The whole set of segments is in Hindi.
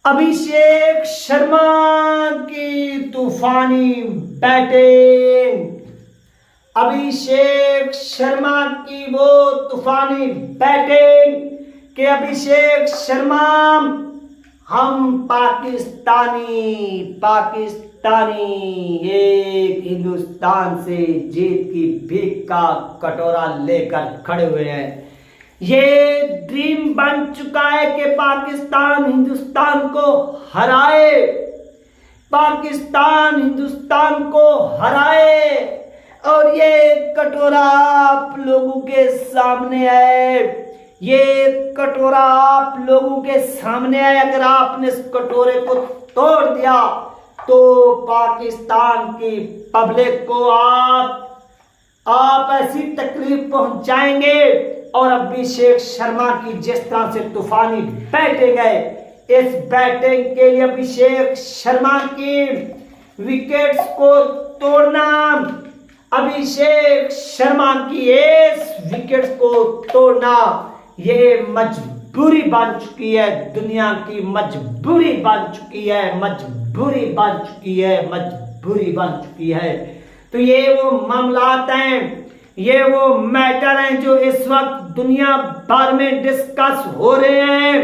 अभिषेक शर्मा की तूफानी बैटिंग। अभिषेक शर्मा की वो तूफानी बैटिंग कि अभिषेक शर्मा हम पाकिस्तानी एक हिंदुस्तान से जीत की भीख का कटोरा लेकर खड़े हुए हैं। ये ड्रीम बन चुका है कि पाकिस्तान हिंदुस्तान को हराए, पाकिस्तान हिंदुस्तान को हराए। और ये कटोरा आप लोगों के सामने है, ये कटोरा आप लोगों के सामने है। अगर आपने इस कटोरे को तोड़ दिया तो पाकिस्तान की पब्लिक को आप ऐसी तकलीफ पहुंचाएंगे। और अभिषेक शर्मा की जिस तरह से तूफानी बैटिंग है, इस बैटिंग के लिए अभिषेक शर्मा की विकेट्स को तोड़ना, अभिषेक शर्मा की इस विकेट्स को तोड़ना, ये मजबूरी बन चुकी है, दुनिया की मजबूरी बन चुकी है, मजबूरी बन चुकी है, मजबूरी बन चुकी है। तो ये वो मामलात हैं, ये वो मैटर हैं जो इस वक्त दुनिया भर में डिस्कस हो रहे हैं,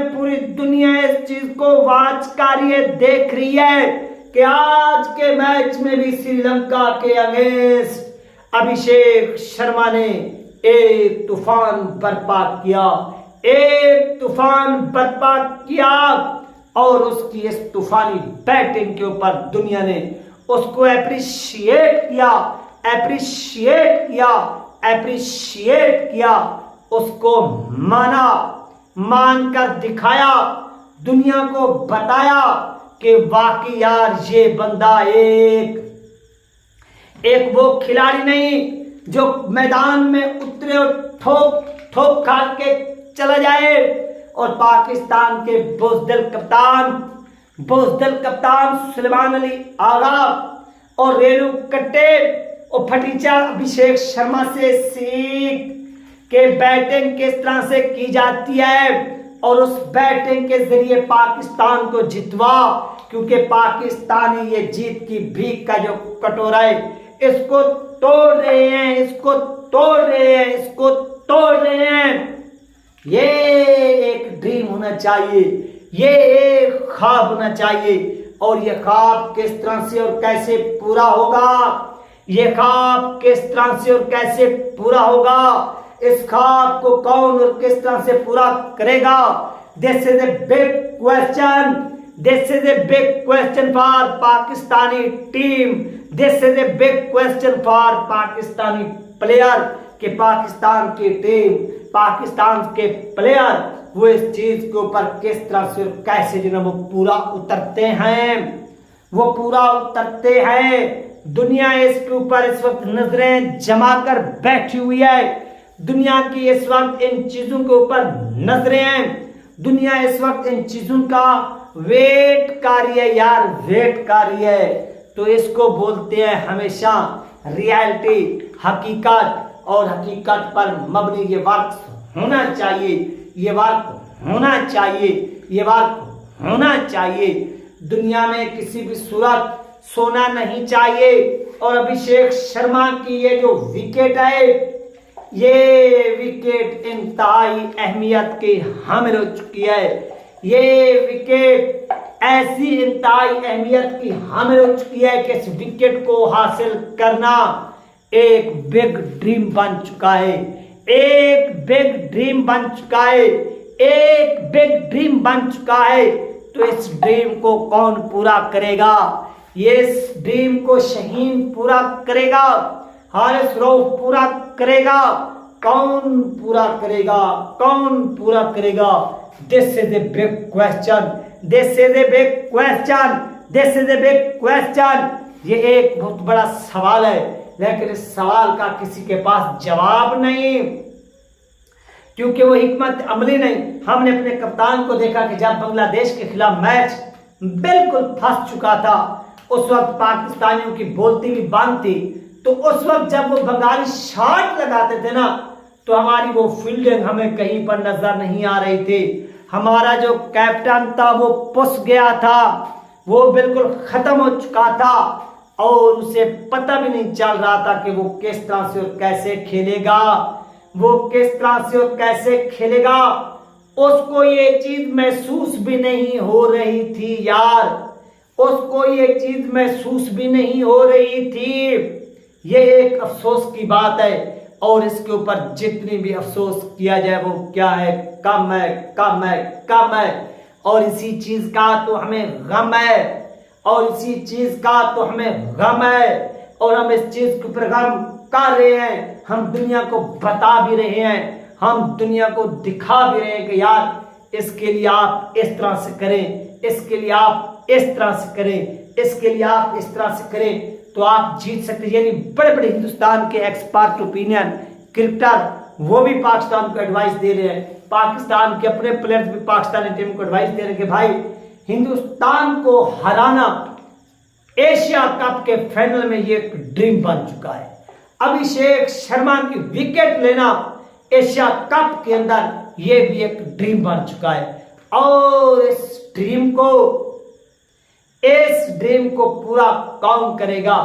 पूरी दुनिया इस चीज को वाच कर ये देख रही है कि आज के मैच में भी श्रीलंका के अगेंस्ट अभिषेक शर्मा ने एक तूफान बर्पा किया और उसकी इस तूफानी बैटिंग के ऊपर दुनिया ने उसको एप्रिशिएट किया, उसको मानकर दिखाया, दुनिया को बताया कि वाकई यार ये बंदा एक वो खिलाड़ी नहीं जो मैदान में उतरे और ठोक खा के चला जाए। और पाकिस्तान के बुज़दिल कप्तान सुलेमान अली आगा और रेणु कट्टे और फटीचा अभिषेक शर्मा से सीख के बैटिंग किस तरह से की जाती है और उस बैटिंग के जरिए पाकिस्तान को जितवा। क्योंकि पाकिस्तानी ये जीत की भीख का जो कटोरा है, इसको तोड़ रहे हैं। ये एक ड्रीम होना चाहिए, ये एक ख्वाब होना चाहिए। और ये ख्वाब किस तरह से और कैसे पूरा होगा, इस ख्वाब को कौन और किस तरह से पूरा करेगा? This is a big question for Pakistani team, this is a big question for Pakistani player कि पाकिस्तान की टीम, पाकिस्तान के प्लेयर वो इस चीज के ऊपर किस तरह से कैसे जो वो पूरा उतरते हैं। दुनिया इसके ऊपर इस वक्त नजरें जमा कर बैठी हुई है, दुनिया की इस वक्त इन चीजों के ऊपर नजरें हैं, दुनिया इस वक्त इन चीजों का वेट कर रही है। तो इसको बोलते हैं हमेशा रियलिटी, हकीकत। और हकीकत पर मबनी ये वर्क होना चाहिए, ये में किसी भी सूरत सोना नहीं चाहिए। और अभिषेक शर्मा की ये जो विकेट है, ये विकेट इंतहाई अहमियत की हामिल हो चुकी है। ये विकेट ऐसी इंतहाई अहमियत की हामिल हो चुकी है कि इस विकेट को हासिल करना एक बिग ड्रीम बन चुका है, तो इस ड्रीम को कौन पूरा करेगा? इस ड्रीम को शहीन पूरा करेगा, हारिस रऊफ पूरा करेगा, कौन पूरा करेगा? This is a big question. ये एक बहुत बड़ा सवाल है, लेकिन इस सवाल का किसी के पास जवाब नहीं, क्योंकि वो हिकमत अमली नहीं। हमने अपने कप्तान को देखा कि जब बांग्लादेश के खिलाफ मैच बिल्कुल फंस चुका था, उस वक्त पाकिस्तानियों की बोलती भी बंद थी, तो उस वक्त जब वो बंगाली शॉट लगाते थे ना, तो हमारी वो फील्डिंग हमें कहीं पर नजर नहीं आ रही थी, हमारा जो कैप्टन था वो पुस गया था, वो बिल्कुल खत्म हो चुका था और उसे पता भी नहीं चल रहा था कि वो किस तरह से और कैसे खेलेगा, वो किस तरह से और कैसे खेलेगा। उसको ये चीज महसूस भी नहीं हो रही थी यार, उसको ये चीज महसूस भी नहीं हो रही थी। ये एक अफसोस की बात है और इसके ऊपर जितनी भी अफसोस किया जाए वो क्या है, कम है, कम है, कम है। और इसी चीज का तो हमें गम है, और इसी चीज का तो हमें गम है, और हम इस चीज के ऊपर गम कर रहे हैं। हम दुनिया को बता भी रहे हैं, हम दुनिया को दिखा भी रहे हैं कि यार इसके लिए आप इस तरह से करें, इसके लिए आप इस तरह से करें, इसके लिए आप इस तरह से करें तो आप जीत सकते हैं। यानी बड़े बड़े हिंदुस्तान के एक्सपर्ट ओपिनियन क्रिकेटर वो भी पाकिस्तान को एडवाइस दे रहे हैं, पाकिस्तान के अपने प्लेयर्स भी पाकिस्तानी टीम को एडवाइस दे रहे हैं कि भाई हिंदुस्तान को हराना एशिया कप के फाइनल में ये एक ड्रीम बन चुका है। अभिषेक शर्मा की विकेट लेना एशिया कप के अंदर ये भी एक ड्रीम बन चुका है और इस ड्रीम को पूरा कौन करेगा?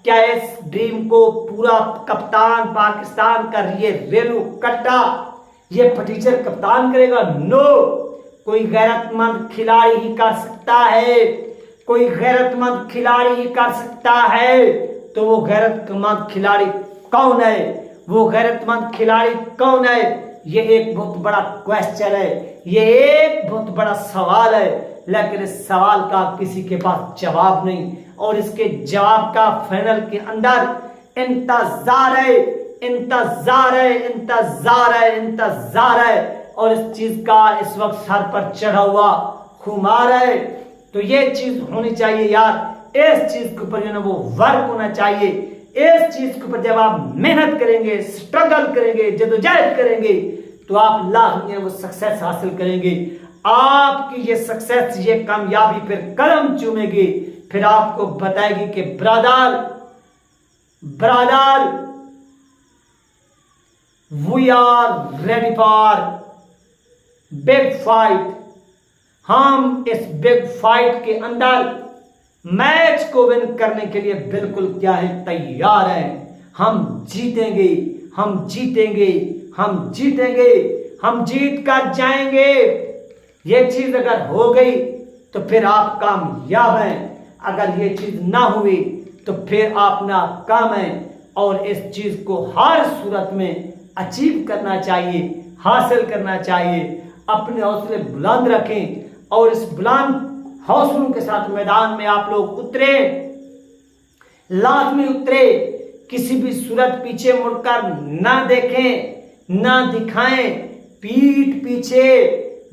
क्या इस ड्रीम को पूरा कप्तान पाकिस्तान का ये रेणु कट्टा, ये फटीचर कप्तान करेगा? नो, कोई गैरतमंद खिलाड़ी ही कर सकता है, कोई गैरतमंद खिलाड़ी ही कर सकता है। तो वो गैरतमंद खिलाड़ी कौन है? वो गैरतमंद खिलाड़ी कौन है? ये एक बहुत बड़ा क्वेश्चन है, ये एक बहुत बड़ा सवाल है, लेकिन इस सवाल का किसी के पास जवाब नहीं और इसके जवाब का फाइनल के अंदर इंतजार है, इंतजार है, इंतजार है, इंतजार है। और इस चीज का इस वक्त सर पर चढ़ा हुआ खुमार है। तो ये चीज होनी चाहिए यार, इस चीज के ऊपर जो है वो वर्क होना चाहिए। इस चीज के ऊपर जब आप मेहनत करेंगे, स्ट्रगल करेंगे, जद्दोजहद करेंगे तो आप लाख वो सक्सेस हासिल करेंगे। आपकी ये सक्सेस, ये कामयाबी फिर कदम चूमेगी, फिर आपको बताएगी कि brother we are ready for big fight. हम इस बिग फाइट के अंदर मैच को विन करने के लिए बिल्कुल क्या है, तैयार हैं। हम जीतेंगे, हम जीतेंगे, हम जीतेंगे, हम जीत कर जाएंगे। ये चीज अगर हो गई तो फिर आप कामयाब हैं, अगर ये चीज ना हुई तो फिर आप नाकाम हैं। और इस चीज को हर सूरत में अचीव करना चाहिए, हासिल करना चाहिए। अपने हौसले बुलंद रखें और इस बुलंद हौसलों के साथ मैदान में आप लोग उतरे, लाजमी उतरे। किसी भी सूरत पीछे मुड़कर ना देखें, ना दिखाएं। पीठ पीछे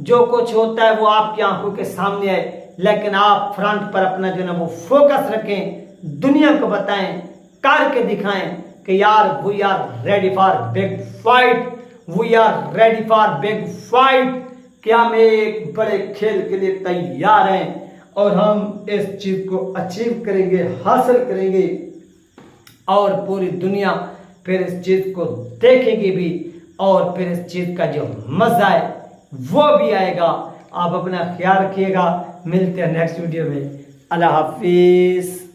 जो कुछ होता है वो आपकी आंखों के सामने है, लेकिन आप फ्रंट पर अपना जो है वो फोकस रखें, दुनिया को बताएं, करके दिखाएं कि यार we are ready for big fight, we are ready for big fight. कि हम एक बड़े खेल के लिए तैयार हैं और हम इस चीज को अचीव करेंगे, हासिल करेंगे और पूरी दुनिया फिर इस चीज को देखेगी भी और फिर इस चीज का जो मजा है वो भी आएगा। आप अपना ख्याल रखिएगा, मिलते हैं नेक्स्ट वीडियो में। अल्लाह हाफिज।